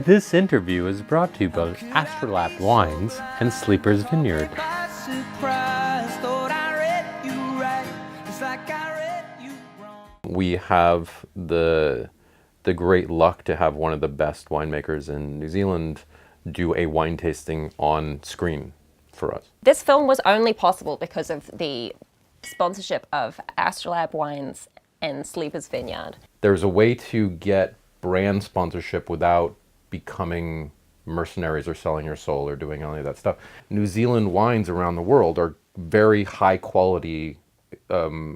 This interview is brought to you by Astrolabe Wines and Sleeper's Vineyard. We have the great luck to have one of the best winemakers in New Zealand do a wine tasting on screen for us. This film was only possible because of the sponsorship of Astrolabe Wines and Sleeper's Vineyard. There's a way to get brand sponsorship without becoming mercenaries or selling your soul or doing any of that stuff. New Zealand wines around the world are very high quality,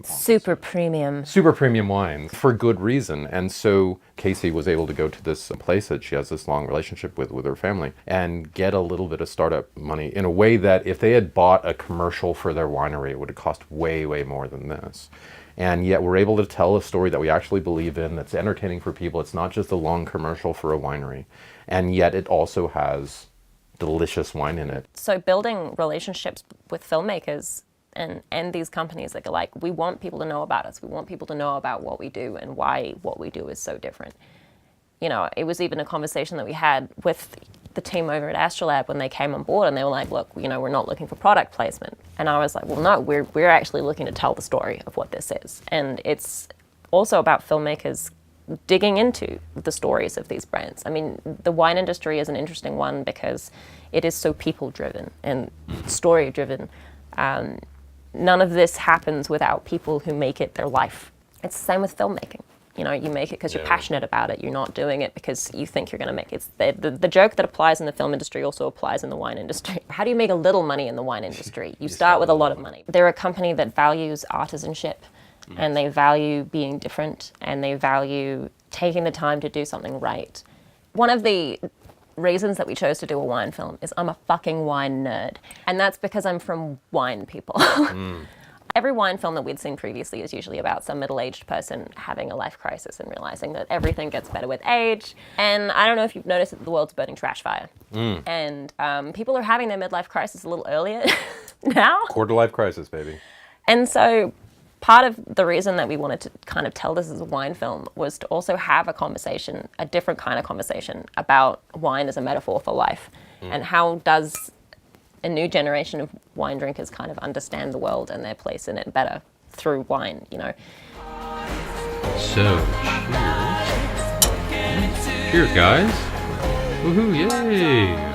super premium wines for good reason. And so Casey was able to go to this place that she has this long relationship with her family and get a little bit of startup money in a way that if they had bought a commercial for their winery, it would have cost way, way more than this. And yet we're able to tell a story that we actually believe in, that's entertaining for people. It's not just a long commercial for a winery. And yet it also has delicious wine in it. So building relationships with filmmakers and these companies that are like, we want people to know about us. We want people to know about what we do and why what we do is so different. You know, it was even a conversation that we had with the team over at Astrolabe when they came on board, and they were like, look, you know, we're not looking for product placement. And I was like, well, no, we're actually looking to tell the story of what this is. And it's also about filmmakers digging into the stories of these brands. I mean, the wine industry is an interesting one because it is so people-driven and story-driven. None of this happens without people who make it their life. It's the same with filmmaking. You know, you make it because you're passionate about it. You're not doing it because you think you're going to make it. It's the joke that applies in the film industry also applies in the wine industry. How do you make a little money in the wine industry? You start with a lot of money. They're a company that values artisanship, and they value being different, and they value taking the time to do something right. One of the reasons that we chose to do a wine film is I'm a fucking wine nerd. And that's because I'm from wine people. Every wine film that we'd seen previously is usually about some middle-aged person having a life crisis and realizing that everything gets better with age. And I don't know if you've noticed that the world's burning trash fire. And people are having their midlife crisis a little earlier now. Quarter-life crisis, baby. And so part of the reason that we wanted to kind of tell this as a wine film was to also have a conversation, a different kind of conversation about wine as a metaphor for life. And how does a new generation of wine drinkers kind of understand the world and their place in it better through wine, you know. So, cheers. Cheers, guys. Woohoo, yay.